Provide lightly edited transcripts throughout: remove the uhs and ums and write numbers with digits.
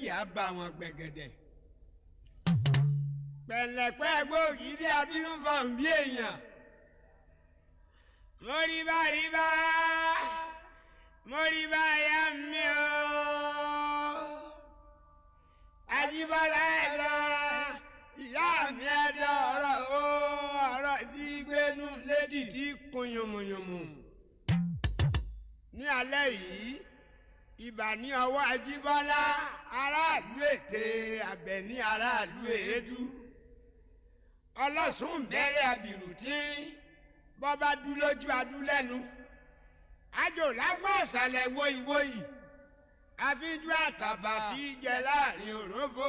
Ìyá bá wọn gbẹ̀gẹ̀dẹ̀. Pẹ̀lẹ́pẹ́ gbòógì dé abínú fọ̀n bí èèyàn. Mo rí bá ya mi o. Ajíbọ́lá ẹ̀dọ̀ ìyá mi ẹ̀dọ̀ ọ̀rọ̀ tí gbénú lédì tí kun yùmùyùmù. Ní alẹ́ yìí ibà ní ọwọ́ Ajíbọ́lá aráàlú ètè Àbẹ̀ní aráàlú èédú. Ọlọ́sùn bẹ̀rẹ̀ àbìrù tí bọ́bá dú lójú adú lẹ́nu. Àjò lágbọ́n ọ̀sàlẹ̀ wóyíwóyí. Àfíjú àtàbà tí jẹ láàrin òrófò,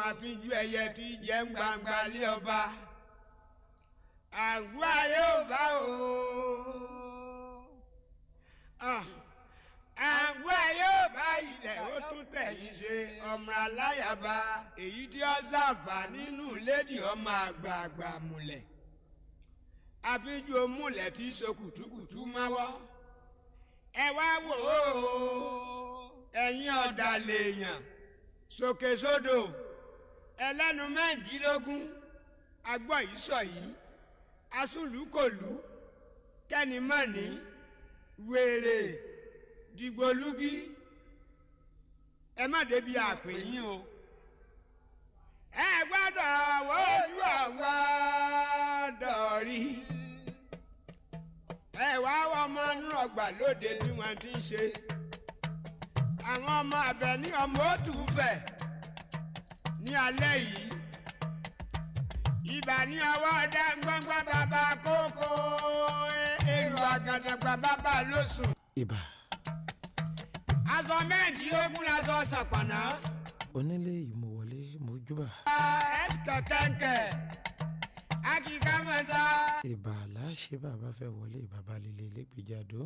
àfíjú ẹyẹ tí jẹ ń gbangba lé ọba. Àǹgbá yóò bá o. Àǹgbá yóò bá ilẹ̀ ó tún tẹ̀yìn ṣe ọmọ aláyàbá èyí tí ó ṣàǹfà nínú lédì ọmọ àgbààgbà múlẹ̀. Àfíjú omúlẹ̀ tí so kùtùkùtù máwọ́. Ẹ wá wò ó. Ẹ̀yin ọ̀dàlẹ̀ èèyàn sókè sódò ẹlẹ́nu mẹ́rìndínlógún agbọ́ yìí sọ yìí asúlùkòlù kẹ́nìmọ́ni wèrè dìgbòlúgí ẹ má débi àpè yín o. Ẹ gbọ́dọ̀ wojú àgbọ̀dọ̀ rí. Ẹ wá ọmọ inú ọgbà lóde bí wọ́n ti ń ṣe. Àwọn ọmọ Àbẹ̀ní ọmọ òtúfẹ̀ ní alẹ́ yìí. Ibà ní ọwọ́ ọdẹ gbọ́ngbọ́n bàbá kókó èrò àgàdàgbà bàbá lóṣù. Ibà. Aṣọ mẹ́rìndínlógún laṣọ ṣàpàná. Onílé ìmọ̀wọlé mojúbà. Ẹ̀sìkẹ̀ kẹ̀kẹ́ akíká mẹ́sà. Ibà láṣẹ bàbá fẹ́ wọlé bàbá líle lẹ́gbẹ̀jáde.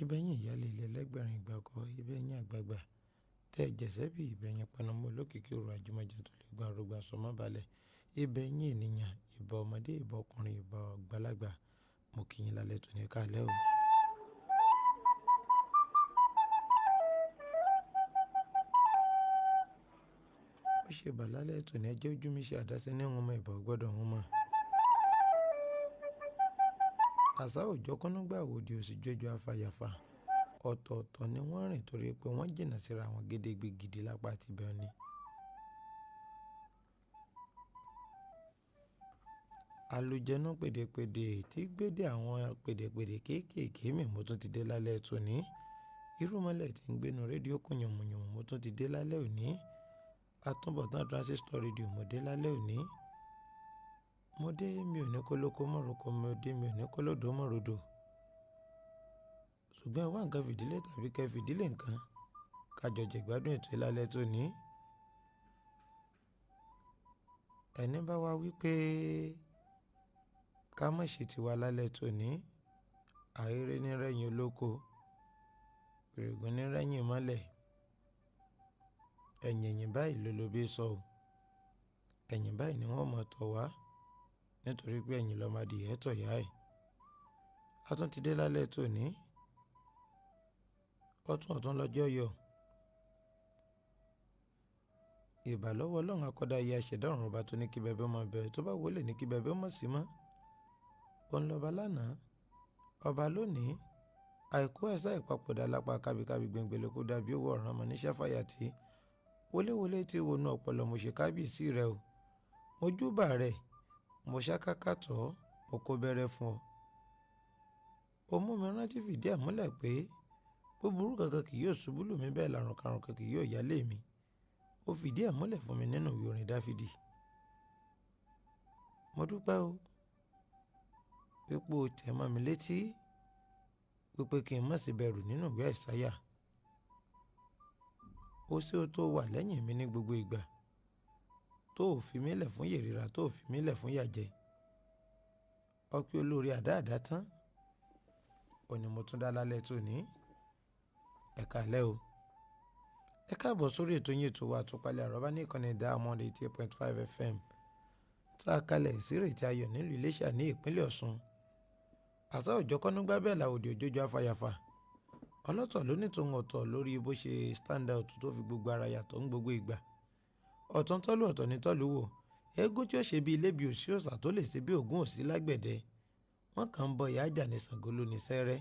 Ibẹ̀yìn ìyálé ilẹ̀ lẹ́gbẹ̀rin ìgbà ọkọ̀ ibẹ̀yìn àgbààgbà tẹ́ jẹ̀sẹ́ bí ibẹ̀yìn panamọ́ lókìkí òru àjùmọ̀jẹ̀ tó lè gbọ́n arúgbó sọmọ́ balẹ̀ ibẹ̀yìn ènìyàn ìbà ọmọdé ìbà ọkùnrin ìbà àgbàlagbà mo kí yín lálẹ́ tó ní kálẹ́ o. ó ṣe bà lálẹ́ tó ní ẹjẹ́ ojú mi ṣe àdásẹ́ ní ọmọ ìbà gbọ́dọ̀ wọn mọ̀. àṣà òjò kọ́núgbà òdì òsì jọjọ afàyàfà ọ̀tọ̀ọ̀tọ̀ ni wọ́n rìn torí pé wọ́n jìnnà síra wọn gédégbé gidi lápá àti bẹ́ẹ̀ ni. àlùjẹnú pèdèpèdè tí gbédè àwọn pèdèpèdè kéékèèké mi mo tún ti dé lálẹ́ tòní irúmọlẹ̀ tí ń gbénu rédíò kún yànmùyànmù mo tún ti dé lálẹ́ òní àtúbọ̀tán transistor rédíò mo dé lálẹ́ òní. Mo dé mi ò ní kólókó mọ̀rọ̀kọ mo dé mi ò ní kólódó mọ̀rọ̀dò ṣùgbọ́n wá nǹkan fìdílé tàbí kẹ́ fìdílé nǹkan kájọ jẹ̀gbádùn ètò ìlálẹ́ tó ní. ẹni bá wá wípé ká má ṣe tiwa lálẹ́ tó ní àìrè ní rẹ́yìn olóko pèrègùn ní rẹ́yìn mọ́lẹ̀ ẹ̀yìn báyìí ló ló bí sọ ọ́ ẹ̀yìn báyìí ni wọ́n mọ̀ tọ̀ wá nítorí pé ẹ̀yìn lọ́mọ adìyẹ tọ̀ yá ẹ̀. a tún ti dé lálẹ́ tòní ọ̀tún lọ́jọ́ yọ. ìbà lọ́wọ́ ọlọ́run akọ́dá ayé aṣẹ̀dá ọ̀run ọba tó ní kí bẹ̀bẹ̀ ọmọ bẹ̀rẹ̀ tó bá wọlé ní kí bẹ̀bẹ̀ ọmọ sí mọ́. òun lọ́ba lánàá ọba lónìí àìkú ẹ̀sà ìpapòdà lápá kábíkábí gbẹ̀ngbẹ̀lẹ̀ kó dàbí owó ọ̀ràn ọmọ níṣẹ́ fàyàtì wọléwọlé tí wọnú ọpọlọ mo ṣe kábíyèsí rẹ o mo júbà rẹ mo ṣàkàkà tọ́ mo kó bẹ̀rẹ̀ fún ọ. ó mú mi rántí fìdí ẹ̀ múlẹ̀ pé búburú kankan kì yóò ṣubú lù mí bẹ́ẹ̀ làrùn karùn kan kì yóò yálé mi. ó fìdí ẹ̀ múlẹ̀ fún mi nínú ìwé orin dáfídì. mo dúpẹ́ o wípé o tẹ̀ mọ́ mi létí wípé kí n má ṣe bẹ̀rù nínú ìwé àìsáyà. ó ṣe ó tó wà lẹ́yìn mi ní gbogbo ìgbà tó ò fi mí lẹ̀ fún yèrìrà tó ò fi mí lẹ̀ fún yàjẹ́. ọpẹ́ olórí àdáàdá tán òní mo tún dá lálẹ́ tòní ẹ káalẹ́ o. ẹ káàbọ̀ sórí ètò yín ètò wa àtúpalẹ̀ àrọ́bá ní ìkànnì Diamond 88.5 FM tá a kalẹ̀ ìsírètí ayọ̀ nílùú Iléṣà ní ìpínlẹ̀ Ọ̀ṣun. àṣà òjò kọ́núgbá bẹ́ẹ̀ làwòdì òjòjò afàyàfà ọlọ́tọ̀ ló ní tòun ọ̀tọ̀ lórí bó ṣe stand out tó fi gbogbo ara yàtọ̀ ń gbogbo ìgbà. ọ̀tọ̀ ń tọ́lú ọ̀tọ̀ ní tọ́lú wò. eégún tí ó ṣe bí ilé bí òsì òòṣà tó lè ṣe bí ògún òsì lágbẹ̀dẹ. wọ́n kàn ń bọ ìyá àjà ní Ṣàngó lónìí sẹ́rẹ́.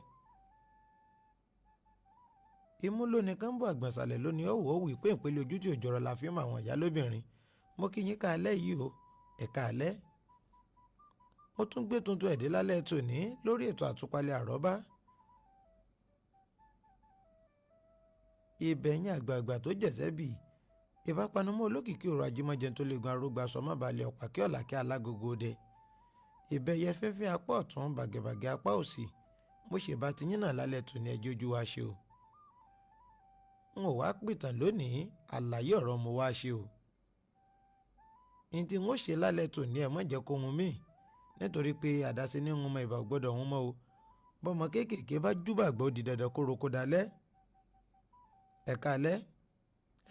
imú lónìí kan bọ̀ àgbọ̀nsalẹ̀ lónìí ọ̀wọ́ òwì pé ìpele ojú tí òjọ̀rọ̀ la fi mọ àwọn ìyá lóbìnrin. mo kí yín ká alẹ́ yìí o ẹ̀ka alẹ́. mo tún gbé tuntun ẹ̀dẹ́ lálẹ́ tòní lórí ètò àtúpalẹ̀ àrọ́bá. ìbẹ̀yìn àgbààgbà tó jẹ̀sẹ́ bì ìbápanumọ́ olókìkí òrò ajímọ́jẹ tó lè gun arógbá sọmọ́balẹ̀ ọ̀pá kí ọ̀là kí alágogo dẹ. ìbẹ̀yẹ fẹ́fẹ́ apá ọ̀tún bàgẹ̀bàgẹ̀ apá òsì mo ṣèbá ti yín náà lálẹ́ tòní ẹjọ́ ojú wa ṣe o. n ò wá pìtàn lónìí àlàyé ọ̀rọ̀ mo wá ṣe o. ní tí n ó ṣe lálẹ́ tòní ẹ̀ mọ́ jẹ́ kó hun mí nítorí pé àdáṣe ní hun mọ ìbà gbọ́dọ̀ hun mọ́ o. bọ́mọ kéékèèké bá júbàgbọ́ di dandan kó roko dalẹ́. ẹ̀ka alẹ́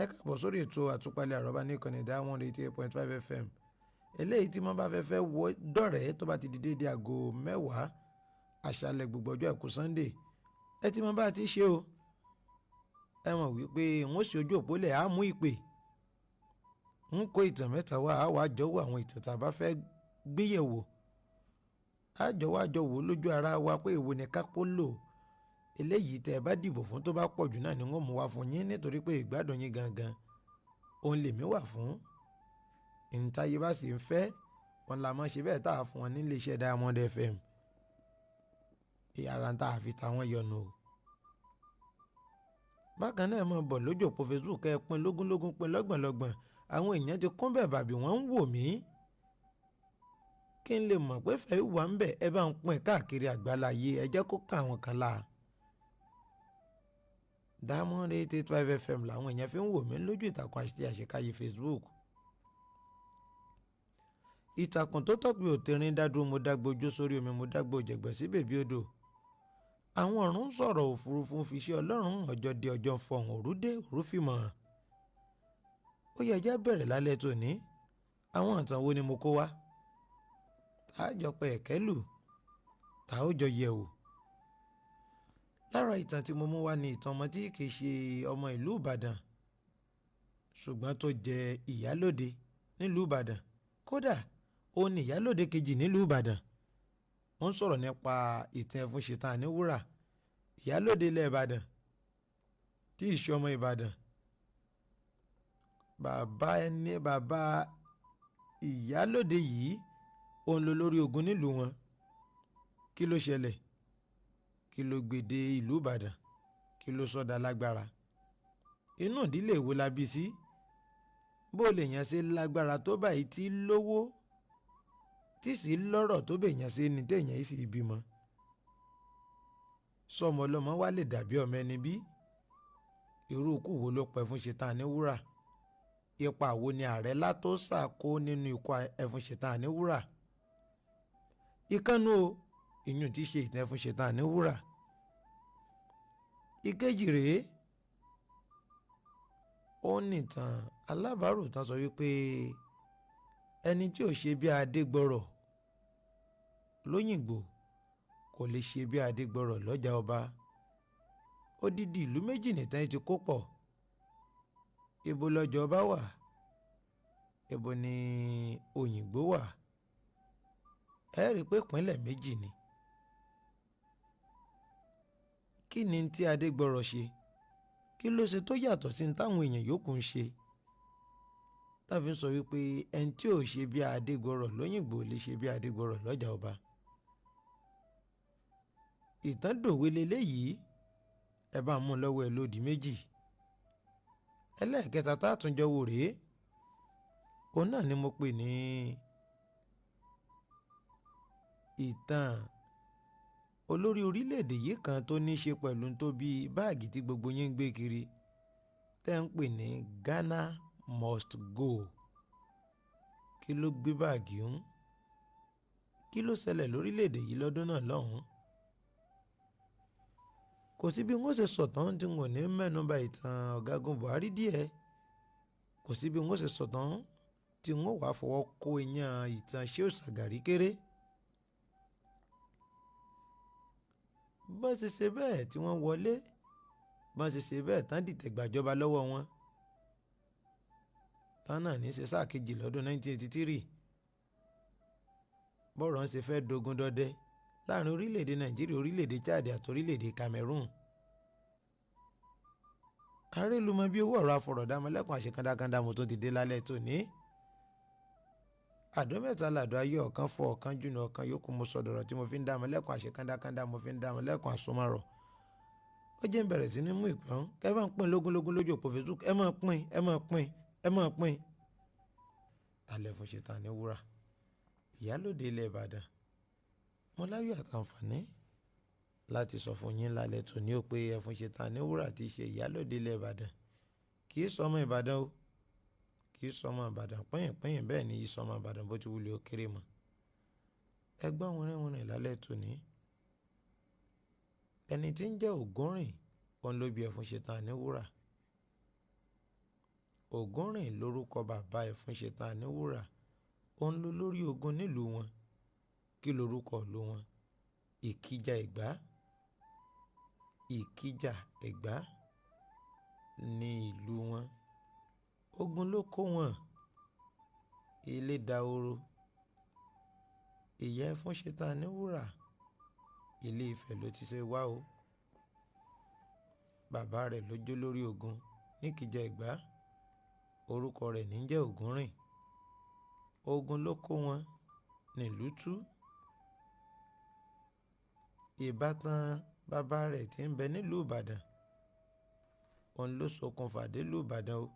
ẹ káàbọ̀ sórí ètò àtúpalẹ̀ àrọ́bá ní ìkànnì Diamond 88.5 FM eléyìí tí wọ́n bá fẹ́ wọ dọ̀rẹ́ tó bá ti di déédéé aago 10 àṣálẹ́ gbogbo ọjọ́ àìkú Sunday ẹ ti mọ bá a ti ṣe o. ẹ mọ̀ wípé wọ́n ṣe ojú òpólẹ̀ á mú ìpè ń kó ìtàn mẹ́ta wá á wàá jọ̀wọ́ àwọn ìtàn tá a bá fẹ́ gbéyẹ̀wò á jọ̀wọ́ àjọwò lójú ara wa pé èwo ni kápó lò eléyìí tẹ́ ẹ bá dìbò fún tó bá pọ̀ jù náà ni wọ́n mú wá fún yín nítorí pé ìgbádùn yín gangan òun lèmi wà fún. ìntayé bá sì ń fẹ́ wọn la mọ̀ ṣe bẹ́ẹ̀ tá a fún wọn nílé iṣẹ́ Diamond FM ìyára tá a fi ta wọ́n yọnu o. bákan náà mọ̀ bọ̀ lójú òpó Facebook ẹ pín lógúnlógún pín lọ́gbọ̀nlọ́gbọ̀n àwọn èèyàn ti kún bẹ̀ bàbí wọ́n ń wò mí kí n lè mọ̀ pé fẹ́ wà ń bẹ̀ ẹ bá ń pín káàkiri àgbáláyé ẹ jẹ́ kó kàn àwọn kan láà. Diamond 88.5 FM làwọn èèyàn fi ń wò mí lójú ìtàkùn àṣekáyé Facebook. ìtàkùn tó tọ́pẹ́ òtẹ̀rín dádúró mo dágbó ojú sórí omi mo dágbó jẹ̀gbẹ́ sí bèbí odò. àwọn ọ̀run sọ̀rọ̀ òfurufú fi ṣe ọlọ́run ọjọ́ dé ọjọ́ fọ̀hún òru dé òru fi mọ̀. ó yẹ ẹjẹ́ bẹ̀rẹ̀ lálẹ́ tòní àwọn ìtàn wo ni mo kó wá. tá a jọ pé ẹ̀kẹ́ lù tá a ó jọ yẹ̀ wò. lára ìtàn tí mo mú wá ní ìtàn ọmọ tí kìí ṣe ọmọ ìlú Ìbàdàn ṣùgbọ́n tó jẹ ìyálóde nílùú Ìbàdàn kódà ó ní ìyálóde kejì nílùú Ìbàdàn. wọ́n sọ̀rọ̀ nípa ìtàn Ẹfúnṣetán Àníwúrà ìyálóde ilẹ̀ Ìbàdàn tí ìṣe ọmọ Ìbàdàn bàbá ìyálóde yìí òun ló lórí ogun nílùú wọn. kí ló ṣẹlẹ̀ kí ló gbèdé ìlú Ìbàdàn kí ló sọdá lágbára inú ìdílé wo la bí sí bó lè yàn ṣe lágbára tó báyìí tí lówó tí sì lọ́rọ̀ tó bè yàn ṣe ni téèyàn yìí sì bímọ sọmọ ọlọ́mọ wá lè dàbí ọmọ ẹni bí irú ikú wo ló pa Ẹfúnṣetán Àníwúrà ipa wo ni ààrẹ Látòsà kó nínú ikú Ẹfúnṣetán Àníwúrà ìkànnù o ìyún tí ṣe ìtàn Ẹfúnṣetán Àníwúrà. ìkejì rèé ó nìtàn alábàárò tán sọ wípé ẹni tí ò ṣe bí Adégbọrọ̀ lóyìnbó kò lè ṣe bí Adégbọrọ̀ lọ́jà ọba. odidi ìlú méjì nìtàn ti kó pọ̀ ibo lọ́jà ọba wà ibo ni Òyìngbò wà ẹ rí i pé ìpínlẹ̀ méjì ni. kí ni tí Adégbọrọ̀ ṣe kí ló ṣe tó yàtọ̀ sí táwọn èèyàn yòókù ń ṣe tàbí sọ wípé ẹni tí ò ṣe bí Adégbọrọ̀ lóyìnbó lè ṣe bí Adégbọrọ̀ lọ́jà ọba. ìtàn dòwe leléyìí ẹ bá mú lọ́wọ́ ẹ lódì méjì. ẹlẹ́ẹ̀kẹta tá a tún jọ wò rèé òun náà ni mo pè ní ìtàn olórí orílẹ̀-èdè yìí kan tó ní í ṣe pẹ̀lú tó bí báàgì tí gbogbo yín ń gbé kiri tẹ́ ń pè ní Ghana must go. kí ló gbé báàgì ń kí ló ṣẹlẹ̀ lórílẹ̀-èdè yìí lọ́dún náà lọ́hùn-ún. kò sí bí wọ́n ṣe sọ̀tàn tí wọ́n ní mẹ́nuba ìtàn ọ̀gágun Buhari díẹ̀ kò sí bí wọ́n ṣe sọ̀tàn tí wọ́n wàá fọwọ́ kó iyán ìtàn Shehu Shagari kéré. bó ṣe ṣe bẹ́ẹ̀ tí wọ́n wọlé bọ́n ṣe bẹ́ẹ̀ tán dìtẹ̀ gbàjọba lọ́wọ́ wọn tán náà ní ṣe sáà kejì lọ́dún 1983 bọ́rọ̀ ń ṣe fẹ́ dogun dọdẹ láàrin orílẹ̀-èdè Nàìjíríà, orílẹ̀-èdè Chad àti orílẹ̀-èdè Cameroon. Arélùmọ́ bí owó ọ̀rọ̀ afọ̀rọ̀dámọ́lẹ́kùn àṣekándákandá mo tún ti dé lálẹ́ tòní. Àdó mẹ́ta làdó ayé, ọ̀kan fọ́ ọ̀kan jùnà ọ̀kan yòókù mo sọ̀dọ̀rọ̀ tí mo fi ń dámọ́lẹ́kùn àṣekándákandá mo fi ń dámọ́lẹ́kùn àsomárọ̀. Ó jẹ́ ń bẹ̀rẹ̀ sí ní mú ìpẹ́hún kẹ́ bá ń pín lógúnlógún lójú òpó Facebook, ẹ máa pín. Talẹ̀ fún Ṣètánì Wúrà, Ìyálóde ilẹ̀ Ìbàdàn. Mo láyọ̀ àtàǹfààní láti sọ fún yín lálẹ́ tòní ó pé Ẹfún Ṣètánì Wúrà ti ṣe Ìyálóde ilẹ̀ Ìbàdàn. Kì í sọmọ Ìbàdàn o, kì í sọmọ Ìbàdàn pínyìn bẹ́ẹ̀ ni ìsọmọ Ìbàdàn bó ti wulẹ̀ ó kéré mọ́. Ẹgbọ́n wọnrin lálẹ́ tòní. Ẹni tí ń jẹ́ Ògúnrìn òun ló bí Ẹfún Ṣètánì Wúrà. Ògúnrìn lórúkọ bàbá Ẹfún Ṣètánì Wúrà. Òun ló lórí ogun nílùú wọn. Kí lorúkọ ìlú wọn? Ìkìjà Ẹ̀gbá. Ìkìjà Ẹ̀gbá ní ìlú wọn. Ogun ló kó wọn. Ilé dahoro. Ìyá Ẹfún Ṣètánì Wúrà, Ilé Ifẹ̀ ló ti ṣe wá o. Bàbá rẹ̀ ló jó lórí ogun ní Ìkìjà Ẹ̀gbá. Orúkọ rẹ̀ ní jẹ́ Ògúnrìn. Ogun ló kó wọn nílùú tú. Ìbátan bàbá rẹ̀ tí ń bẹ nílùú Ìbàdàn, òun ló ṣokùnfà délùú Ìbàdàn o.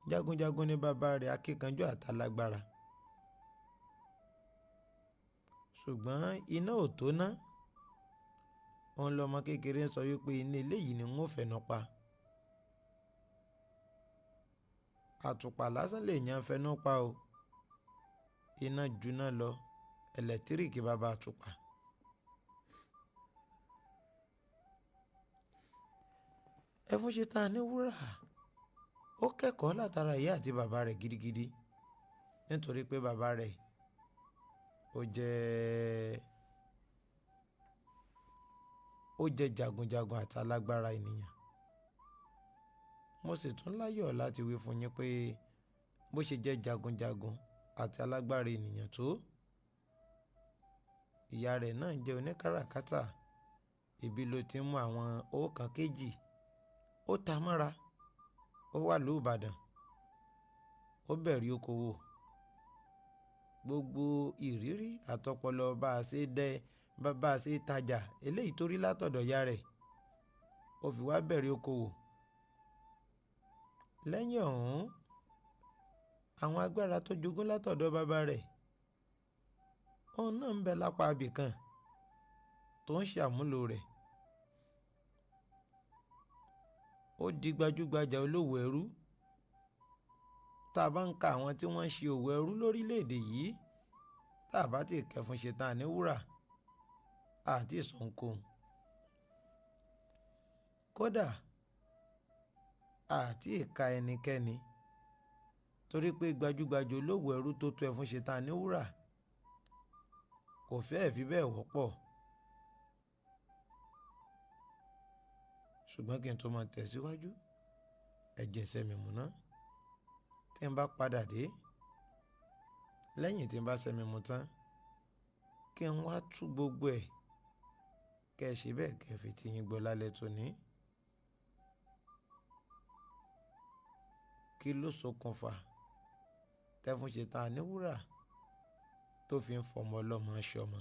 Jagunjagun ni bàbá rẹ̀, akíkanjú àtàlágbára. Ṣùgbọ́n iná ò tó ná. Òun lọmọ kékeré ń sọ wípé iná eléyìí ni wọ́n fẹ̀nà pa. Àtùpà lásán lè yan fẹnú pa o. Iná juná lọ, ẹlẹ́tíríkì bàbá àtùpà. Ẹfún Ṣètánì Wúrà ó kẹ́kọ̀ọ́ látara ìyá àti bàbá rẹ̀ gidigidi, nítorí pé bàbá rẹ̀ ó jẹ́ jagunjagun àti alágbára ènìyàn. Mo sì tún láyọ̀ láti wí fún yín pé bó ṣe jẹ́ jagunjagun àti alágbára ènìyàn tó, ìyá rẹ̀ náà jẹ́ oníkàràkátà. Ibi ló ti mú àwọn owó kan kéjì. Ó ta mọ́ra. Ó wà lóò Ìbàdàn. Ó bẹ̀rẹ̀ okòwò. Gbogbo ìrírí àtọpọlọ bá a ṣe tajà eléyìí tó rí látọ̀dọ̀ ìyá rẹ̀, ó fi wá bẹ̀rẹ̀ okòwò. Lẹ́yìn ọ̀hún, àwọn agbára tó jogún látọ̀dọ̀ bàbá rẹ̀, òun náà ń bẹ lápá abìkan tó ń ṣàmúlò rẹ̀. Ó di gbajúgbajà olówó ẹrú. Tá a bá ń ka àwọn tí wọ́n ń ṣe òwò ẹrú lórílẹ̀‐èdè yìí, tá a bá ti kẹfún Ṣètánì Wúrà àti ìsọ̀nkò. Kódà àti ìka ẹnikẹ́ni, torí pé gbajúgbajà olówó ẹrú tó tó Ẹfún Ṣètánì Wúrà kò fẹ́ẹ̀ fi bẹ́ẹ̀ wọ́pọ̀. Ṣùgbọ́n kí n tó máa tẹ̀síwájú, ẹ jẹ́ sẹ́mi mu ná. Tí n bá padà dé, lẹ́yìn tí n bá sẹ́mi mu tán, kí n wá tú gbogbo ẹ̀, kẹ́ ẹ ṣe bẹ́ẹ̀ kẹ́ ẹ fi ti yín gbọ́ lálẹ́ tòní. Kí ló ṣokùnfà tẹ́fún Ṣètánì Wúrà tó fi ń fọmọ ọlọ́mọ ṣọmọ?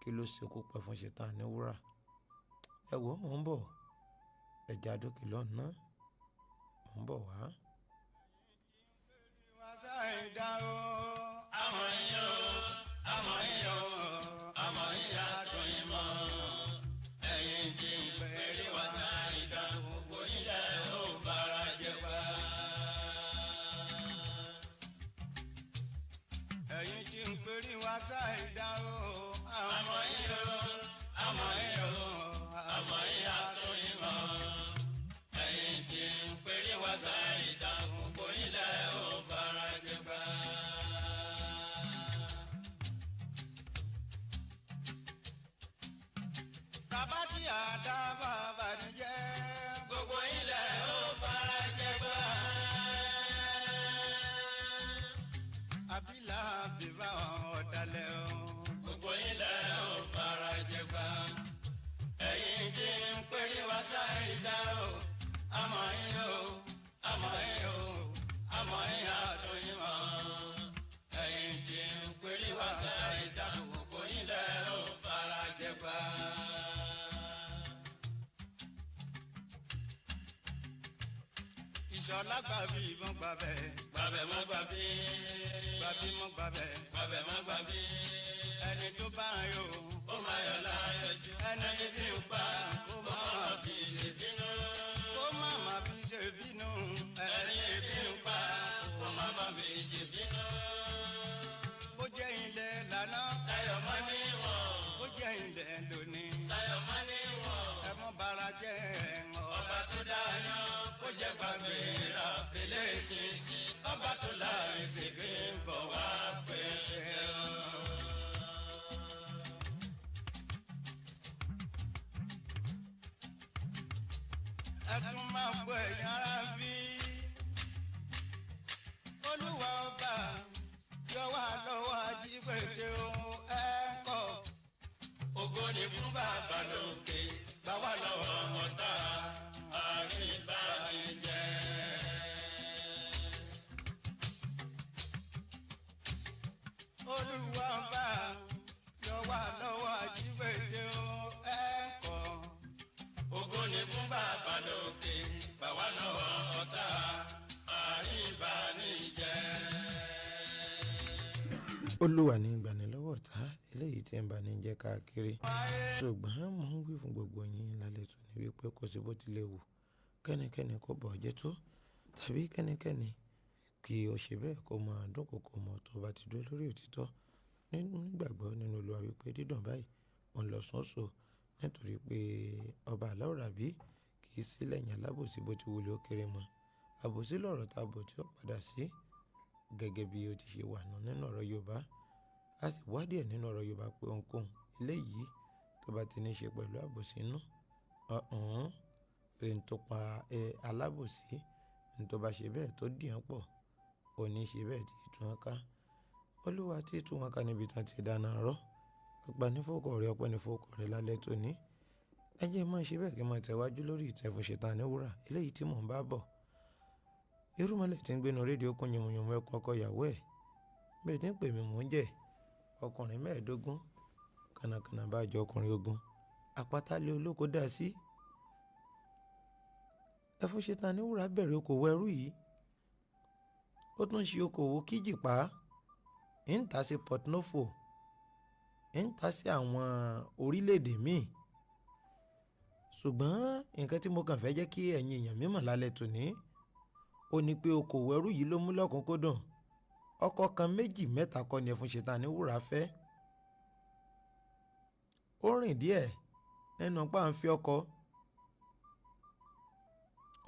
Kí ló ṣekú pa Ẹfún Ṣètánì Wúrà? Ẹ wò, mò ń bọ̀. Ẹja dókè lọ́nà, mò ń bọ̀ wá. Bàbá tí àdá bàbá ìṣọ̀lá gbàbí ìbọn gbàbẹ̀. gbàbẹ̀ mọ́ gbàbí. Gbàbí mọ́ gbàbẹ̀. gbàbẹ̀ mọ́ gbàbí. Ẹni tó bá ń yọ. ó máa yọ̀ láyọ̀ jù. Ẹni tí ń pa kó máa fi ṣèbínú. kó má má fi ṣe bínú. ẹni tí ń pa kó máa fi ṣèbínú. Bó jẹ́ ilẹ̀ lánà. Sayọ̀ mọ́ níwọ̀n. Bó jẹ́ ilẹ̀ lónìí. Sayọ̀ mọ́ níwọ̀n. Ẹ mọ́ bara jẹ́ ẹ̀ngọ́. Ọba tó dáyọ̀ kó jẹ́ gbàgbé ra pélé ṣinṣin. Ọba tó láàrin ṣègbè ń bọ̀ wá pèsè. Ẹ tún máa gbọ́ ẹ̀yin ará bí. Olúwa ọba yọ wá lọ́wọ́ ajígbèjì ohun ẹ̀kọ́. Ògo ni fún bàbá lókè, gbà wá lọ́wọ́ ọ̀tá àríbánijẹ́. Olúwa ọba yọ wá lọ́wọ́ ajígbèjì ohun ẹ̀kọ́. Ògo ni fún bàbá lókè, gbà wá lọ́wọ́ ọ̀tá àríbánijẹ́. Olúwa ní ìgbanilọ́wọ́ ọ̀tá eléyìí tí ń bá ní jẹ́ káàkiri. Ṣùgbọ́n mò ń wí fún gbogbo yín lálẹ́ tó ní wípé kò sí bó tilẹ̀ wù kẹ́nikẹ́ni kó bọ̀ jẹ́ tó tàbí kẹ́nikẹ́ni kí o ṣe bẹ́ẹ̀ kó máa dúnkòokò mọ́ tó bá ti dúró lórí òtítọ́ nígbàgbọ́ nínú Olúwa wípé dídùn báyìí òun lọ sọ́sọ́ nítorí pé ọba aláwòrábí kì í sí lẹ́yìn alábòsí bó ti wulẹ̀ ó kéré mọ́. Àbòsí lọ̀rọ̀ tá a bọ̀ tí ó padà sí gẹ́gẹ́ bí ó ti ṣe wà nínú ọ̀rọ̀ Yorùbá. A sì wádìí ẹ̀ nínú ọ̀rọ̀ Yorùbá pé ohunkóhun eléyìí tó bá ti ní ṣe pẹ̀lú àbòsí inú pé n tó pa alábòsí n tó bá ṣe bẹ́ẹ̀ tó dìyàn pọ̀ ò ní ṣe bẹ́ẹ̀ tí tú wọn ká. Olúwa tí tú wọn ká níbi tán ti dáná rọ́ ọgbà ní fòkò rẹ̀ ọpẹ́ ní fòkò rẹ̀ lálẹ́ tòní. Ẹ jẹ́ máa ṣe bẹ́ẹ̀ kí n máa tẹ̀wájú lórí ìtẹ̀fún Ṣẹ̀tánì wúrà eléyìí tí mò ń bá bọ̀. Irúmọlẹ̀ tí ń gbénu rédíò kún yànmùyànmù ẹkùn ọkọ ìyàwó ẹ̀ bẹ́ẹ̀ tí ń pè mí mò ń jẹ́ ọkùnrin 15 kànàkànà bá jọ ọkùnrin 20 àpáta lé olóko dá sí. Ẹfún Ṣẹ̀tánì wúrà bẹ̀rẹ̀ okòwò ẹrú yìí ó tún ṣe okòwò kíjìpá ń tà sí Port Novo ń tà sí àwọn orílẹ̀-èdè míì. Ṣùgbọ́n nǹkan tí mo kàn fẹ́ jẹ́ kí ẹ̀yin èèyàn mímọ̀ lálẹ́ tòní ó ní pé okòwò ẹrú yìí ló mú lọ́kùnkúndùn. Ọkọ kan 2 mẹ́ta kọ́ ni Ẹfún Ṣẹ̀tánì wúrà fẹ́. Ó rìn díẹ̀ nínú páńfẹ́ ọkọ.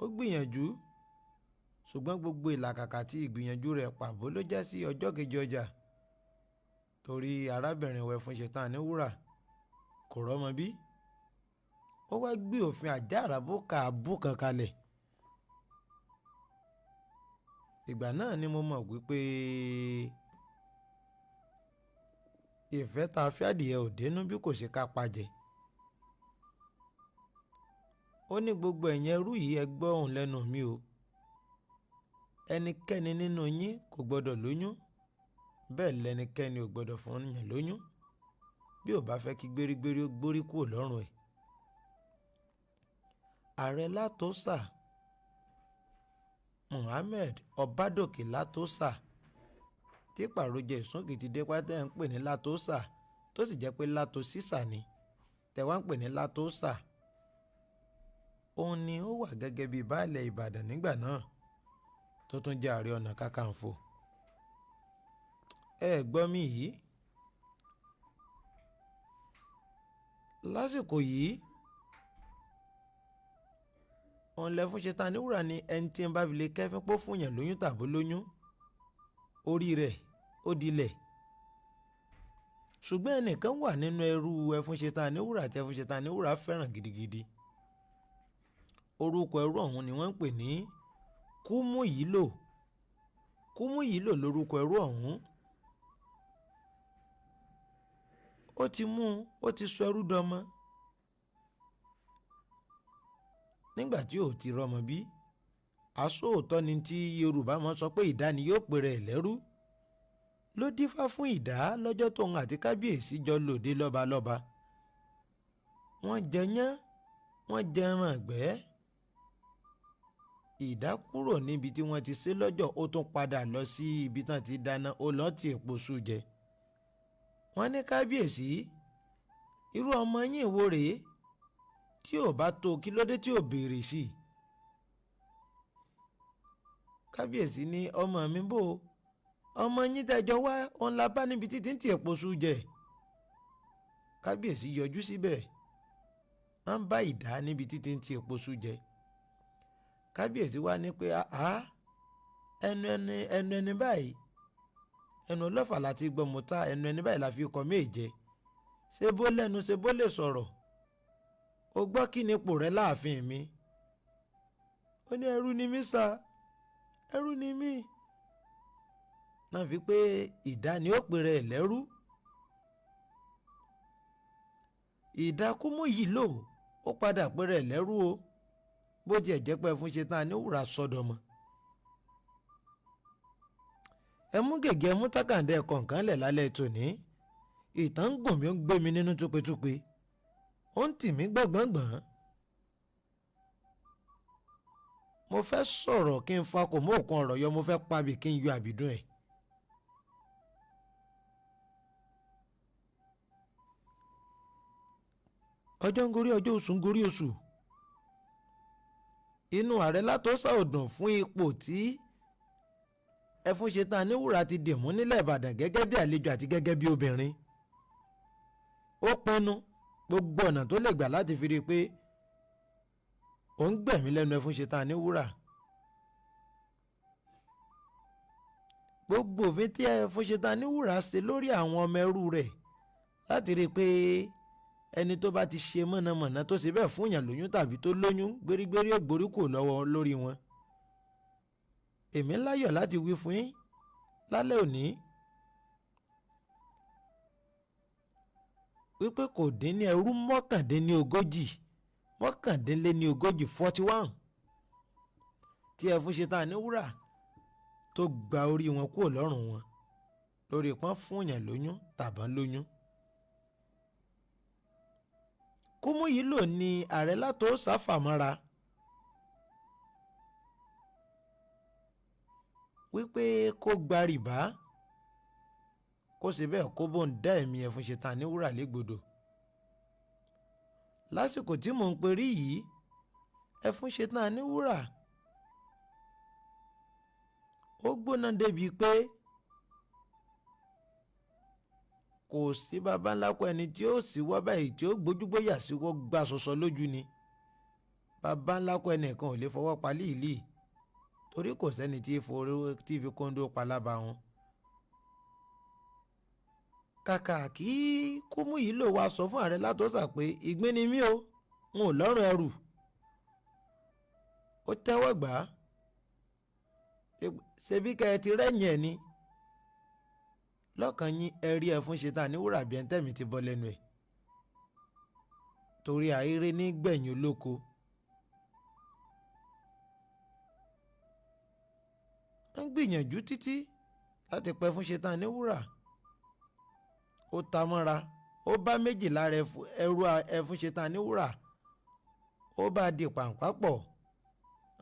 Ó gbìyànjú ṣùgbọ́n gbogbo ìlàkàkà tí ìgbìyànjú rẹ̀ pàbó ló já sí ọjọ́ kejì ọjà torí arábìnrin Ẹfún Ṣẹ̀tánì wúrà kò rọ́mọ bí. Ó wá gbé òfin àjàràbùkà àbú kan kalẹ̀. Ìgbà náà ni mo mọ̀ wípé ìfẹ́ ta fẹ́ adìyẹ ò dénú bí kò ṣe ká pajẹ. Ó ní gbogbo ẹ̀yin ẹrú yìí ẹ gbọ́ ohùn lẹ́nu mi o. Ẹnikẹ́ni nínú yín kò gbọ́dọ̀ lóyún bẹ́ẹ̀ lẹ́nikẹ́ni ò gbọ́dọ̀ fún yàn lóyún bí ò bá fẹ́ kí gbérígbérí ó gbórí kúrò lọ́rùn ẹ̀. Ààrẹ Látòsà Muhammed Ọbádòkè Látòsà tí pàrọ̀jẹ̀ ìsúnkìtì dépá tẹ́ ń pè ní Látòsà tó sì jẹ́ pé Látòsísà ni tẹ́ wá ń pè ní Látòsà. Òun ni ó wà gẹ́gẹ́ bí baálẹ̀ Ìbàdàn nígbà náà tó tún jẹ́ Ààrẹ Ọ̀nà Kakanfò. Ẹ gbọ́ mi yìí lásìkò yìí òun lẹ́fún Ṣẹ̀tánì wúrà ní ẹni tí ń bá fi lè kẹ́fín pọ́ fún yàn lóyún tàbí lóyún orí rẹ̀ ó dilẹ̀. Ṣùgbọ́n ẹnìkan wà nínú ẹrú Ẹfún Ṣẹ̀tánì wúrà tí Ẹfún Ṣẹ̀tánì wúrà fẹ́ràn gidigidi. Orúkọ ẹrú ọ̀hún ni wọ́n ń pè ní Kúmúyìlò. Kúmúyìlò lórúkọ ẹrú ọ̀hún. Ó ti sọ ẹrú dọmọ. Nígbà tí ò ti rọmọ bí àsóòtọ́ ni tí Yorùbá mọ̀ sọ pé ìdá ni yóò pèrè ẹ̀ lẹ́rú ló dífá fún ìdá lọ́jọ́ tóun àti kábíyèsí jọ lòde lọ́balọ́ba. Wọ́n jẹyán wọ́n jẹran àgbẹ̀ ìdá kúrò níbi tí wọ́n ti ṣe lọ́jọ́ ó tún padà lọ sí ibi tán ti dáná ó lọ́ọ́ ti èpo sùn jẹ. wọ́n ní kábíyèsí irú ọmọ yín wo rèé tí ò bá tó kí ló dé tí ò béèrè sí i. kábíyèsí ní ọmọ mi bò ọmọ yín tẹjọ wá òun la bá níbi títí ń ti èpo sùn jẹ. kábíyèsí yọjú síbẹ̀ wọ́n bá ìdá níbi títí ń ti èpo sùn jẹ. kábíyèsí wá ní pé ẹnu ẹni báyìí ẹnu ọlọ́fà láti gbọ́ mọ́ta ẹnu ẹni báyìí la fi kọ́ méje ṣé bó lẹ́nu ṣé bó lè sọ̀rọ̀ o gbọ́ kí ni ipò rẹ láàfin mi. ó ní ẹrú ni mí sà ẹrú ni mí. náà fi pé ìdá ni ó pèrè ẹ̀ lẹ́rú. ìdá kúmú yìí lò ó padà pèrè ẹ̀ lẹ́rú o bó tiẹ̀ jẹ́ pé fún ṣetán Aníwúrà sọ́dọ̀mọ́. ẹ mú gègé ẹ mú tákàndá ẹ kọ̀ọ̀kan lẹ̀ lálẹ́ tòní. ìtàn ń gùn mí ó ń gbé mi nínú túpetúpe ó ń tì mí gbọ̀ngbọ̀ngbọ̀n. mo fẹ́ sọ̀rọ̀ kí n fa kò mọ́ òkun ọ̀rọ̀ yọ mo fẹ́ pabì kí n yọ àbídùn ẹ̀. ọjọ́ ń gorí ọjọ́ oṣù ń gorí oṣù. inú Ààrẹ Látòsà ò dùn fún ipò tí Ẹfúnṣetán Aníwúrà ti dìmú nílẹ̀ Ìbàdàn gẹ́gẹ́ bí àlejò àti gẹ́gẹ́ bí obìnrin. ó pinnu gbogbo ọ̀nà tó lè gbà láti fi rí i pé òun gbẹ̀mí lẹ́nu Ẹfúnṣetán Aníwúrà. gbogbo òfin tí Ẹfúnṣetán Aníwúrà ṣe lórí àwọn ọmọ ẹrú rẹ̀ láti rí i pé ẹni tó bá ti ṣe mọ̀nàmọ̀nà tó ṣe bẹ́ẹ̀ fún yàn lóyún tàbí tó lóyún gbérígbérí ògbórí kò lọ́wọ́ lórí wọn. èmi láyọ̀ láti wí fún yín lálẹ́ òní wípé kò dín ní ẹrú mọ́kàndínlógójì 41 tí Ẹfúnṣetán Aníwúrà tó gba orí wọn kúrò lọ́rùn wọn lórí pọ́n fún yàn lóyún tàbọ́n lóyún. kúmú yìí lò ní Ààrẹ Látòsà fàmọ́ra wípé kó gba rìbá kó sì bẹ́ẹ̀ kó bóun dá ẹ̀mí Ẹfúnṣetán Aníwúrà légbodò. lásìkò tí mò ń perí yìí Ẹfúnṣetán Aníwúrà ó gbóná débi pé kò sí baba ńlá kó ẹni tí ó sì wá báyìí tí ó gbójúgbóyà sí wọ́n gbà sọ̀sọ̀ lójú ni. baba ńlá kó ẹnìkan ò lè fọwọ́ pa líìlì torí kò sẹ́ni tí fi kóńdó palába wọn. kàkà kí kúmú yìí lò wá sọ fún Ààrẹ Látòsà pé ìgbín ni mí o n ò lọ́rùn ẹrù. ó tẹ́wọ́ gbà á ṣebí kẹ́ ẹ ti rẹ́yìn ẹ̀ ni lọ́kàn yín ẹ rí Ẹfúnṣetán Aníwúrà bí ẹni tẹ́mi ti bọ́ lẹ́nu ẹ̀ torí àìrè ní gbẹ̀yìn olóko. ń gbìyànjú títí láti pẹ́ Ẹfúnṣetán Aníwúrà ó ta mọ́ra ó bá méjì lára ẹrú Ẹfúnṣetán Aníwúrà ó bá di pàǹpá pọ̀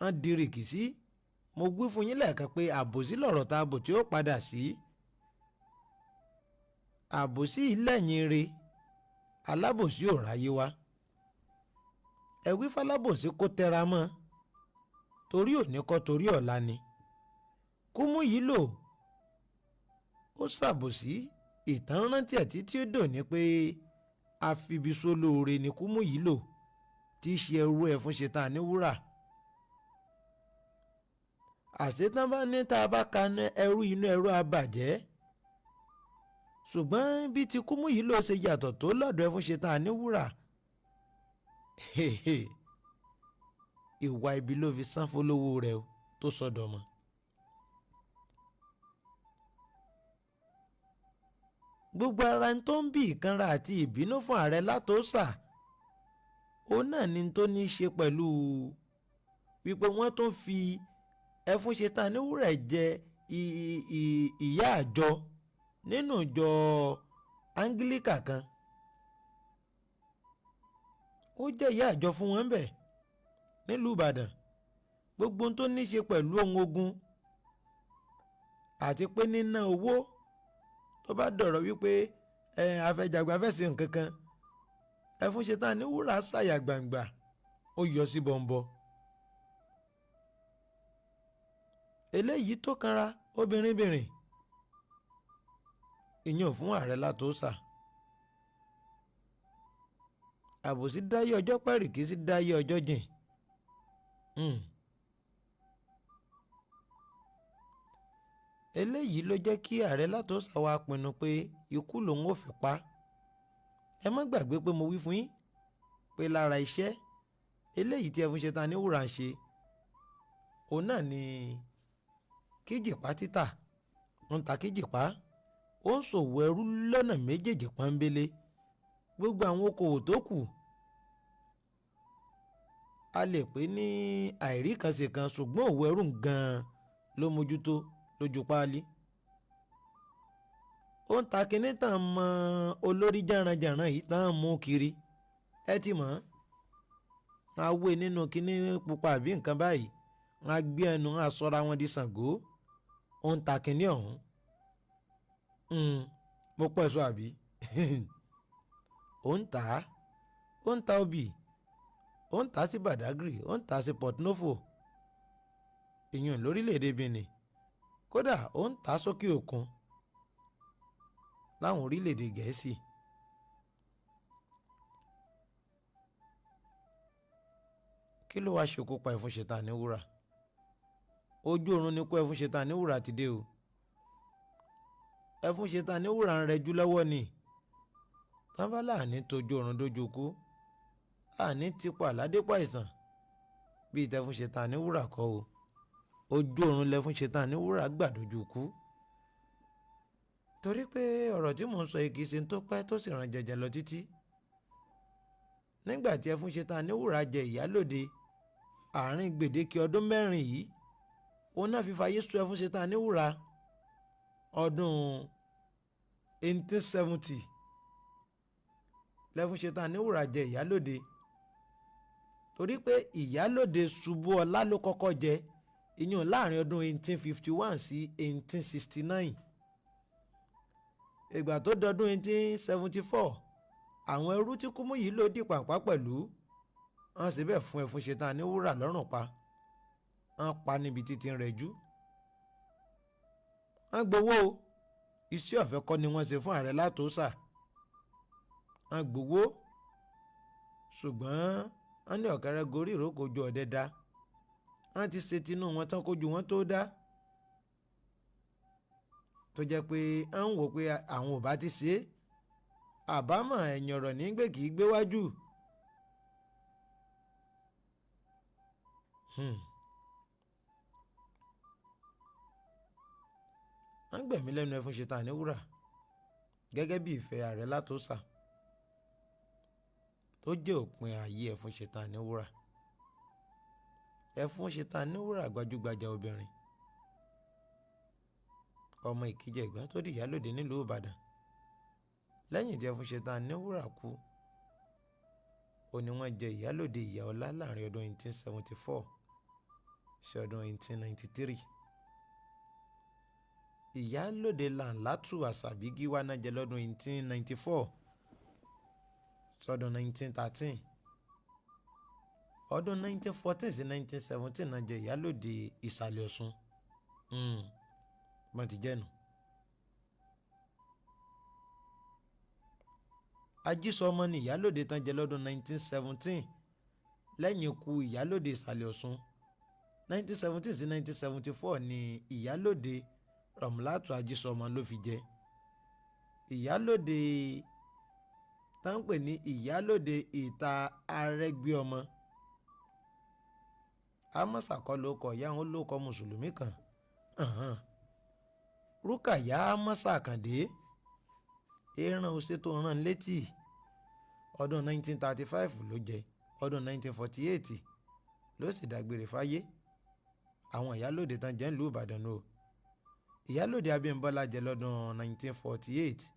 ń di rìkìsí. mo gbé fún yín lẹ́ẹ̀kan pé àbòsí lọ̀rọ̀ ta àbò tí ó padà sí. àbòsí lẹ́yìn re alábòsí ò ráyé wá. ẹ wí fálábòsí kó tẹra mọ́ torí òní kọ́ torí ọ̀la ni. kúmú yìí lò ó ṣàbòsí ìtàn rántí ẹ̀ títí ó dòní pé àfibisólóore ni kúmú yìí lò tí í ṣe ẹrú Ẹfúnṣetán Aníwúrà. àṣetán bá ní tá a bá ka ẹrú inú ẹrú abàjẹ́ ṣùgbọ́n bí ti kúmú yìí ló ṣe yàtọ̀ tó lọ́dọ̀ Ẹfúnṣetán Aníwúrà ìwà ibi ló fi san fólówó rẹ̀ tó sọdọ̀ mọ́. gbogbo ara ń tó ń bí ìkanra àti ìbínú fún Ààrẹ Látòsà òun náà ni tó ní í ṣe pẹ̀lú wípé wọ́n tó fi Ẹfúnṣetán Aníwúrà jẹ ìyá àjọ nínú ìjọ Áńgílíkà kan. ó jẹ́ ìyá àjọ fún wọn bẹ̀ nílùú Ìbàdàn gbogbo ohun tó ní ṣe pẹ̀lú ohun ogun àti pé níná owó tó bá dọ̀rọ̀ wípé afẹ́jàgbá fẹ́ ṣe nǹkan kan Ẹfúnṣetán wúrà ṣàyà gbangba ó yọ sí bọ̀m̀bọ̀. eléyìí tó kanra obìnrin ìyẹn fún Ààrẹ Látòsà. àbòsí dáyé ọjọ́ pẹ́rì kì í sí dáyé ọjọ́ jìn. eléyìí ló jẹ́ kí Ààrẹ Látòsà wá pinnu pé ikú lòun ò fi pa. ẹ má gbàgbé pé mo wí fún yín pé lára iṣẹ́ eléyìí tí Ẹfúnṣetán wúrà ń ṣe òun náà ni kíjìpá títà. ń ta kíjìpá, ó ń ṣòwò ẹrú lọ́nà méjèèjì pọ́nbélé. gbogbo àwọn okòwò tó kù a lè pè ní àìríkànṣe kan, ṣùgbọ́n òwò ẹrú gan-an ló mójútó lójú páálí. ó ń ta kinní tàn mọ́ olórí jàǹrànjàǹràn yìí tàn mú kiri, ẹ ti mọ̀ á wé nínú kinní pupa àbí nǹkan báyìí, á gbé ẹnu á sọ́ra wọn di Ṣàngó. ó ń ta kinní ọ̀hún mo pọ̀ ẹ̀ṣọ́ àbí ó ń ta obì, ó ń ta sí Badagry, ó ń ta sí Port Novo ìyún lórílẹ̀‐èdè Benin, kódà ó ń ta sókè òkun láwọn orílẹ̀‐èdè Gẹ̀ẹ́sì. kí ló wáá ṣekú pa Ẹfúnṣetán wúrà? ojú oorun ni kó Ẹfúnṣetán wúrà ti dé o. Ẹfúnṣetán wúrà ń rẹjú lọ́wọ́ ni. tábàlà àní tójú oorun dójú kú, àní tipa àládépọ̀ àìsàn bíi tẹfúnṣetán wúrà kọ́ o. ojú oorun lẹfúnṣetán wúrà gbà dójú kú. torí pé ọ̀rọ̀ tí mò ń sọ yìí kì í ṣe tó pẹ́ tó sì ràn jẹjẹ lọ títí. nígbà tí Ẹfúnṣetán wúrà jẹ ìyálòde àárín gbèdéke ọdún 4 yìí, òun náà fi fàyè sọ Ẹfúnṣetán wúrà ọdún 1870 lẹ́fúnṣetán wúrà jẹ ìyálòde. torí pé ìyálòde ṣubú ọlá ló kọ́kọ́ jẹ, ìyún láàrin ọdún 1851 sí 1869. ìgbà tó dọdún 1874 àwọn ẹrú tí Kúmúyì ló di pàpà pẹ̀lú wọ́n sì bẹ́ẹ̀ fún Ẹfúnṣetán wúrà lọ́rùn pa. wọ́n pa níbi títí ń rẹjú. wọ́n gbowó, iṣẹ́ ọ̀fẹ́ kọ́ ni wọ́n ṣe fún Ààrẹ Látòsà. wọ́n gbowó, ṣùgbọ́n wọ́n ní ọ̀kẹ́rẹ́ gorí ìrókò ju ọ̀dẹ dá. wọ́n ti ṣe tinú wọn tán kójú wọn tó dá. tó jẹ́ pé à ń wò pé àwọn ò bá ti ṣe é, àbámọ̀ ẹ̀yìn ọ̀rọ̀ ní gbé kì í gbé wájú. wọ́n gbẹ̀mí lẹ́nu Ẹfúnṣetán wúrà gẹ́gẹ́ bí ìfẹ́ Ààrẹ Látòsà tó jẹ́ òpin ayé Ẹfúnṣetán wúrà. Ẹfúnṣetán wúrà gbajúgbajà obìnrin, ọmọ Ìkìjẹ Ẹ̀gbá tó di ìyálòde nílùú Ìbàdàn. lẹ́yìn tí Ẹfúnṣetán wúrà kú, ó ní wọ́n jẹ ìyálòde ìyá ọlá láàrin ọdún 1874 sí ọdún 1893. ìyálòde Làǹlátù Àṣàbí Gíwá náà jẹ lọ́dún 1894 sọdún 1913. ọdún 1914 sí 1917 náà jẹ ìyálòde Ìsàlẹ̀ Ọ̀ṣun. wọ́n ti jẹ́nu. Ajísọmọ ni ìyálòde tán jẹ lọ́dún 1917 lẹ́yìn ikú ìyálòde Ìsàlẹ̀ Ọ̀ṣun. 1917 sí 1974 ni ìyálòde Rọ̀mùlátù Ajísọmọ ló fi jẹ. ìyálòde táǹpẹ̀ ní ìyálòde Ìta Arẹ́gbẹ́ọmọ. Amọ́sàkọ́ ló kọ ìyá òun ló kọ mùsùlùmí kan. Rúkàyà Amọ́sà Àkàndé ẹran ọ̀sẹ̀ tó rán létí. ọdún 1935 ló jẹ, ọdún 1948 ló sì dágbére fáyé. àwọn ìyálòde tán jẹ́ ìlú Ìbàdàn nù. ìyálòde Abímbọ́lá jẹ lọ́dún 1948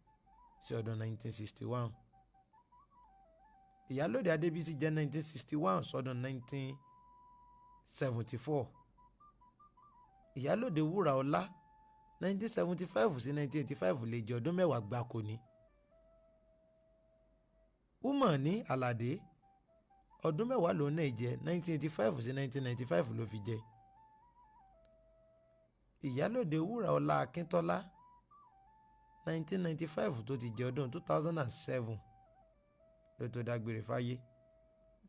sí ọdún 1961. ìyálòde Adébísí jẹ́ 1961 sọ́dún 1974 ìyálòde wúrà ọlá 1975 sí 1985 lè jẹ́ ọdún mẹ́wàá gbáko ni. Umani Aládé ọdún mẹ́wàá lòun náà jẹ́ 1985 sí 1995 ló fi jẹ́. ìyálòde wúrà ọlá Akíntọ́lá 1995 tó ti jẹ́ ọdún 2007 ló tó dágbére fáyé.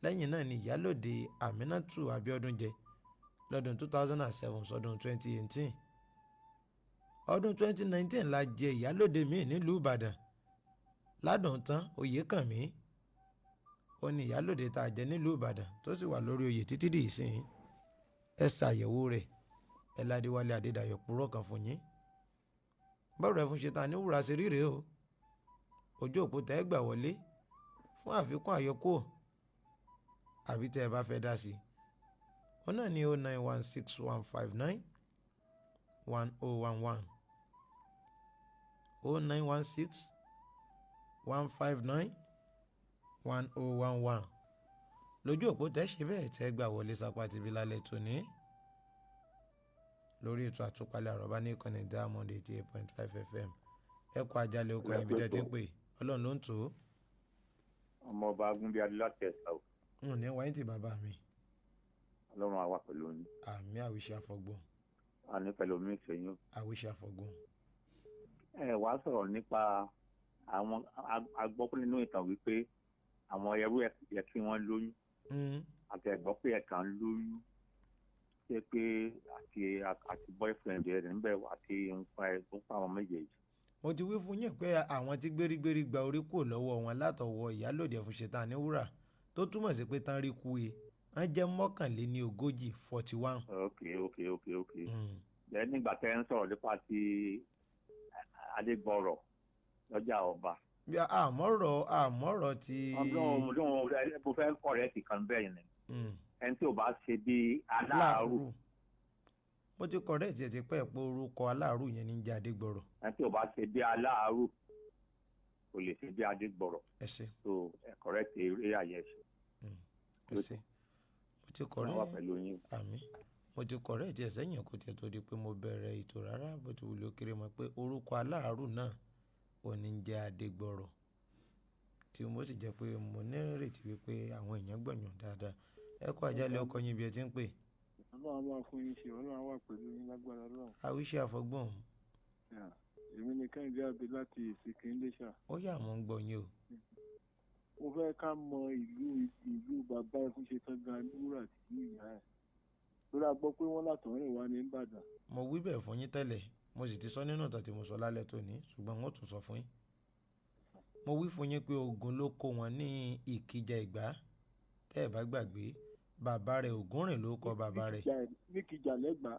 lẹ́yìn náà ni ìyálòde Aminatu Abíọ́dún jẹ́ lọ́dún 2007 sọdún 2018. ọdún 2019 la jẹ ìyálòde míì nílùú Ìbàdàn Ládùntán Oyèkànmí. ó ní ìyálòde tá a jẹ nílùú Ìbàdàn tó sì wà lórí oyè títí dì í sìn. ẹ ṣàyẹ̀wò rẹ̀ ẹ Ládéwálé Adédayọ̀ purọ́ kan fún yín. bọ́ọ̀rọ̀ ẹ fún ṣe ta ní wúrà sí ríre o. ojú òpó tẹ́ ẹ gbà wọlé fún àfikún àyọkù àbí tẹ́ ẹ bá fẹ́ dá sí i. ó náà ní 0916159 1011 0916 159 1011 lójú òpó tẹ́ ṣe bẹ́ẹ̀ tẹ́ gbà wọlé sápá tìbí lálẹ́ tòní lórí ètò àtúpalẹ̀ àrọ́bá ní ìkànnì Diamond 88.5 FM. ẹ kú Àjàlẹ̀ okò níbi tẹ́ ti ń pè Ọlọ́run ló ń tò ó. ọmọọba Agúnbí Adéláti ẹ̀sà ò. n ò ní wáyé tí bàbá mi. Ọlọ́run àwa pẹ̀lú yín. àmì àwíṣe àfọgbọ́n. àní pẹ̀lú mi ìfẹ̀yìn. àwíṣe àfọgbọ́n. ẹ wàá sọ̀rọ̀ nípa àwọn agbọ́pọ̀ nínú ìtàn wípé àwọn ẹrú yẹ kí wọ́n lóyún. àti ẹ̀gbọ́ pé ẹ̀ka ń lóyún ṣé pé àti boyfriend rẹ̀ níbẹ̀ àti nǹkan ẹ̀ tó pa àwọn méjèèjì. mo ti wí fún yín pé àwọn tí gbérígbérí gba orí kò lọ́wọ́ wọn látọwọ́ ìyálòde Ẹfúnṣetán Aníwúrà tó túmọ̀ sí pé tán rí kú e wọ́n jẹ́ 41. ok. lẹ́yìn nígbà tẹ́ ń sọ̀rọ̀ nípa ti Adégbọrọ̀ lọ́jà ọba. bí àmọ́rọ̀ ti. mo fẹ́ kọ̀rẹ́ẹ̀tì kan bẹ́ẹ̀ ni ẹni tí ò bá ṣe bí aláàrù. mo ti kọ̀rẹ́ẹ̀tì ẹ̀ ti pẹ́ pé orúkọ aláàrù yẹn ní jẹ́ Adégbọrọ̀. ẹni tí ò bá ṣe bí aláàrù kò lè ṣe bí Adégbọrọ̀. ẹ ṣe. so ẹ kọ̀rẹ́ẹ̀tì eré àyẹ̀ṣe. ẹ ṣe. mo ti kọ̀rẹ́ẹ̀tì ẹ̀ sẹ́yìn kò tiẹ̀ tó di pé mo bẹ̀rẹ̀ ètò rárá bó ti wùlé kéré mọ́ pé orúkọ aláàrù náà ò ní jẹ́ Adégbọrọ̀ tí mo sì jẹ́ pé mo nírètí wípé àwọn èèyàn gbọ̀nyàn dáadáa. ẹ kú Àjàlẹ̀ ọkọ yín bí ẹ ti ń pè. Ọlọ́run wà fún yín ṣe Ọlọ́run wà pẹ̀lú yín lágbára Ọlọ́run. àwíṣe àfọgbọ́n. èmi ni Kẹ́hìndé Àbí láti Ìsìnkì Iléṣà. ó yà mọ́ ń gbọ́ yín o. mo fẹ́ ká mọ ìlú bàbá Ẹfúnṣetán Aníwúrà àti ìyá ẹ̀ lórí a gbọ́ pé wọ́n látọ̀rìn wá ní Ìbàdàn. mo wí bẹ́ẹ̀ fún yín tẹ́lẹ̀ mo sì ti sọ nínú ìtàn tí mo sọ lálẹ́ tòní ṣùgbọ́n wọ́n tún sọ fún yín. mo wí fún yín pé ogun ló kó wọn ní Ìkìjà Ìgbà tẹ́ ẹ̀ bá gbàgbé bàbá rẹ̀ Ògúnrìn ló kọ bàbá rẹ̀. ní Ìkìjà lẹ́gbàá.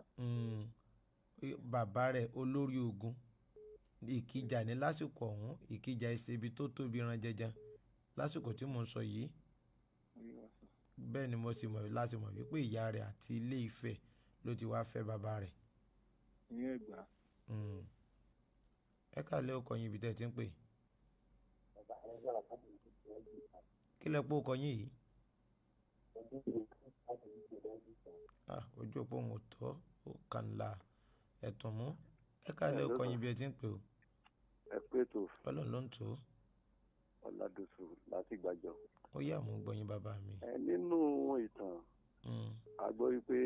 bàbá rẹ̀ olórí ogun Ìkìjà ní lásìkò ọ̀hún Ìkìjà ẹsẹ̀ ibi tó tóbi ran jẹjẹn lásìkò tí mo ń sọ yìí. bẹ́ẹ̀ ni mo sì mọ̀ láti mọ̀ wípé ìyá rẹ̀ àti Ilé Ifẹ̀ ló ti wá fẹ́ bàbá rẹ̀. ìyẹn Ẹ̀gbá. ẹ kálẹ̀ ọkọ yín ibi tẹ́ ẹ ti ń pè. kí lẹ pé ọkọ yín yìí. ojú òpó òun ò tọ́ ó kàn la ẹ̀tùn mú. ẹ kálẹ̀ ọkọ yín ibi ẹ ti ń pè o. ẹ pé tó. Ọlọ́run ló ń tò ó. Ọládùsù láti Gbàjọ. ó yà mú gbọ́yìn bàbá mi. nínú ìtàn a gbọ́ wípé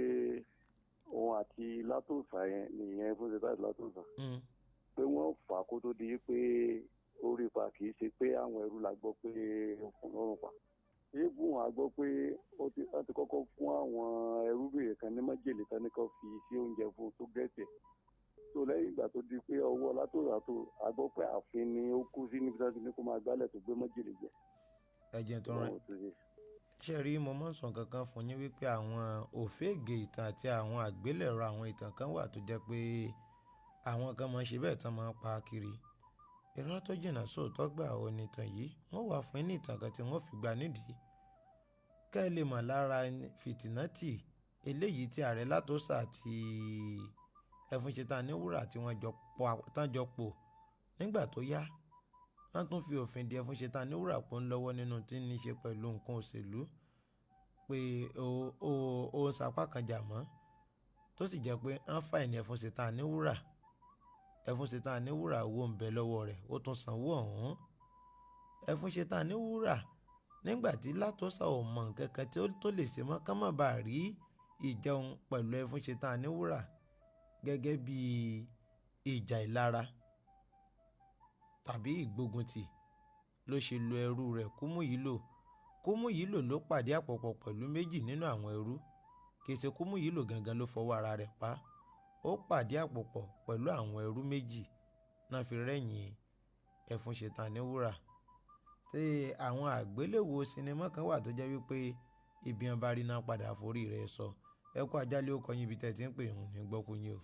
òun àti Látòsà yẹn nìyẹn Ẹfúnṣetán Látòsà pé wọ́n fà á kó tó di pé ó rí pa kì í ṣe pé àwọn ẹrú la gbọ́ pé òkun lọ́rùn pa. eégún a gbọ́ pé ó ti kọ́kọ́ fún àwọn ẹrúbìnrin kan ní májèlé tán ní kan fi sí oúnjẹ fún tó gẹ̀ẹ́sẹ̀. tó lẹ́yìn ìgbà tó di pé ọwọ́ Látòsà tó a gbọ́ pé ààfin ni ó kú sí níbi tí wọ́n ti ní kó máa gbálẹ̀ tó gbé májèlé jẹ. ẹ̀jẹ̀ tó rẹ̀ ṣe rí mo máa ń sọ kankan fún yín wípé àwọn òfégè ìtàn àti àwọn àgbélẹ̀rọ àwọn ìtàn kan wà tó jẹ́ pé àwọn kan máa ń ṣe bẹ́ẹ̀ tán máa ń pa kiri. irọ́ tó jìnnà sóòótọ́ gbà ó ní ìtàn yìí wọ́n wà fún ní ìtàn kan tí wọ́n fi gbà nídìí. ká ẹ lè mọ̀ lára fìtínátì eléyìí tí ààrẹ Látòsà àti Ẹfúnṣetán Aníwúrà tí wọ́n jọ pọ̀ nígbà tó yá wọ́n tún fi òfin di Ẹfúnṣetán Aníwúrà pọ̀ ń lọ́wọ́ nínú tí ní ṣe pẹ̀lú nǹkan òṣèlú pé ó ń sapá kan jà mọ́ tó sì jẹ́ pé ń fà ní ẹfun ṣetán ní wúrà ẹfun ṣetán ní wúrà owó ń bẹ lọ́wọ́ rẹ̀ ó tún sanwó ọ̀hún ẹfun ṣetán ní wúrà nígbà tí Látòsà ò mọ nǹkan kan tó lè ṣe mọ́ ká má bàa rí ìjẹun pẹ̀lú ẹfun ṣetán ní wúrà gẹ́gẹ́ bí ìjà ìlara tàbí ìgbóguntì ló ṣe lo ẹrú rẹ̀ Kúmúyìlò ló pàdé àpòpọ̀ pẹ̀lú méjì nínú àwọn ẹrú kì í ṣe Kúmúyìlò gangan ló fọwọ́ ara rẹ̀ pa ó pàdé àpòpọ̀ pẹ̀lú àwọn ẹrú méjì náà fi rẹ́yìn ẹfun ṣetán ní wúrà tí àwọn àgbéléwò sinimá kan wà tó jẹ́ wípé ibi ọba rí náà padà forí rẹ̀ sọ ẹ kú Àjálẹ̀ ó kọyìn ibi tẹ́ ti ń pè ń ní gbọ́kú yín o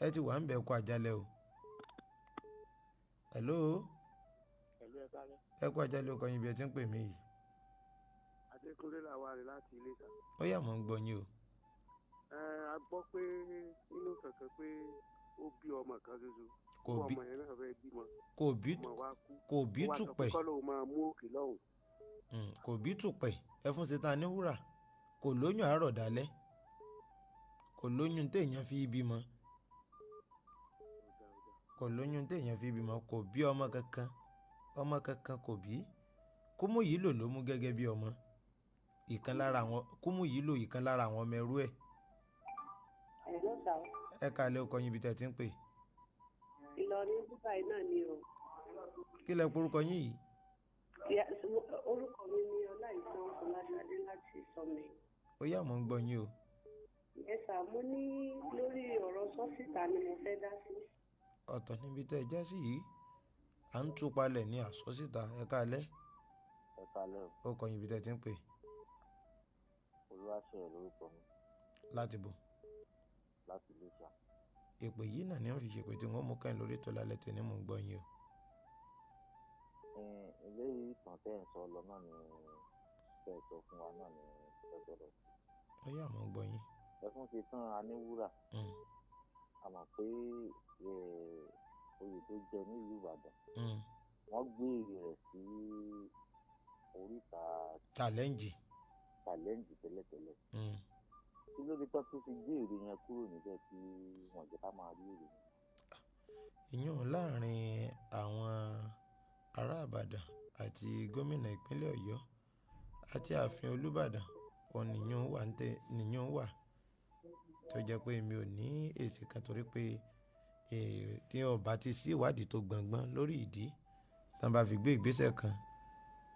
ẹ ti wà ń bẹ̀ kú Àjálẹ̀ o hello ẹ kú Àjálẹ̀ ó kọyìn ibi ẹ ti ń pè mí yìí. Adékúnlé làwa rè láti Iléṣà. ó yá mọ̀ ń gbọ́ yín o. A gbọ́ pé nínú kankan pé ó bí ọmọ kan ṣoṣo. Kò bí ọmọ yẹn náà fẹ́ bímọ. kò bí tùpẹ̀. kọ́ ló máa mú òkè lọ́hùn. kò bí tùpẹ̀ ẹfun ṣetán ní wúrà kò lóyún àárọ̀ dalẹ́ kò lóyún téèyàn fi bímọ kò bí ọmọ kankan kò bí Kúmúyìlò ló mú gẹ́gẹ́ bí ọmọ Kúmúyìlò ìkan lára àwọn ọmọ ẹrú ẹ̀. ẹ kálẹ̀ ó kọyìn ibi tẹ́ ti ń pè. Ìlọrin Dubai náà ni o. kí lẹ porúkọ yín yìí. Orúkọ mi ni Ọláìtàn Fọláṣadé láti Sọmẹ. ó yá mọ̀ ń gbọ́ yín o. Ẹ̀sà mo ní lórí ọ̀rọ̀ sọ́sìtà ni mo fẹ́ dá sí. ọ̀tọ̀ níbi tẹ́ ẹ já sí yìí à ń tú palẹ̀ ní àsọ́sìtà ẹ kálẹ̀. ẹ kálẹ̀ o. ó kọyìn ibi tẹ́ ti ń pè. Olúwaṣeyẹ lórúkọ mi. láti bò. láti Iléṣà. ìpè yìí náà ni wọ́n fi ṣèpè tí wọ́n mú kẹ́hìn lórí tó lálẹ́ tẹ̀ ní mò ń gbọ́ yín o. eléyìí ìtàn tẹ́ ẹ̀ sọ lọ náà ni tẹ́ ẹ sọ fún wa náà ni ẹ sọ̀rọ̀. ó yá mò ń gbọ́ yín. ẹfun ṣetán aníwúrà. a mọ̀ pé oyè tó jẹ nílùú Ìbàdàn. wọ́n gbé rẹ̀ sí oríta. challenge tẹ́lẹ̀tẹ́lẹ̀. kí ló dé tó fi gbé èrè yẹn kúrò níbẹ̀ tí wọ́n jẹ́ ká máa rí èrè yẹn. ìyún láàrin àwọn ará Ìbàdàn àti gómìnà ìpínlẹ̀ Ọ̀yọ́ àti ààfin Olúbàdàn òun nìyún wà tó jẹ́ pé mi ò ní èsì kan torí pé tí ó bá ti sí ìwádìí tó gbọ̀ngbọ́n lórí ìdí tí wọ́n bá fi gbé ìgbésẹ̀ kan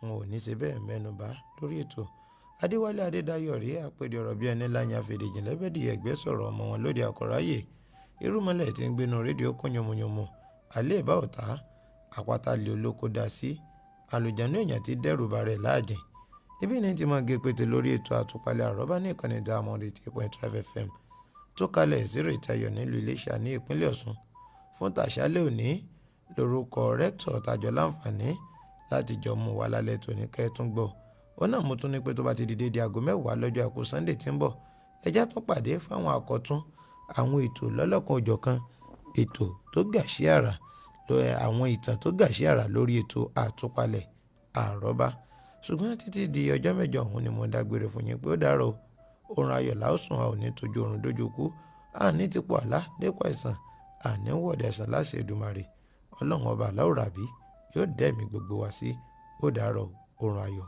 wọn ò ní ṣe bẹ́ẹ̀ mẹ́nubà lórí ètò. Adéwálé Adédayọ̀ rí àpèdè ọ̀rọ̀ bí ẹni láyà fèdèjì lẹ́bẹ̀dì ẹ̀gbẹ́ sọ̀rọ̀ ọmọ wọn lóde àkọ́ráyè irúmọlẹ̀ tí ń gbénu rédíò kún yomoyomo alẹ́ ìbá ọ̀tá àpáta lè olóko dá sí àlùjánu èèyàn ti dẹ́rù bà rẹ̀ láàjìn ibi ní ti máa gé pété lórí ètò àtúpalẹ̀ àrọ́bá ní ìkànnì Diamond 88.5 FM tó kalẹ̀ zero ìtayọ̀ nílùú Iléṣà ní ìpínlẹ̀ Ọ̀ṣun fún tàṣálẹ̀ òní lórúkọ rẹ́tọ̀ tàjọ láǹfààní láti jọ mú wa lálẹ́ tòní kẹ́ẹ̀tún gbọ́ ó náà mo tún ní pé tó bá ti dìde di aago 10 lọ́jọ́ àìkú Sunday tí ń bọ̀ ẹjá tún pàdé fáwọn àkọ́tún àwọn ètò lọ́lọ́kan òjọ̀kan ètò tó gàṣí àrà àwọn ìtàn tó gàṣí àrà lórí ètò àtúpalẹ̀ àrọ́bá ṣùgbọ́n títí di ọjọ́ mẹ́jọ ọ̀hún ni mo dágbére fún yín pé ó dàárọ̀ oorun ayọ̀ láòsùn a ò ní tójú oorun dójú kú a ní tipò àlá dépò àìsàn àní wọ̀dẹ̀ àìsàn láṣẹ Èdùmàrè ọlọ́run ọba aláwòrábí yóò dẹ́mi gbogbo wa sí ó dàárọ̀ oorun ayọ̀.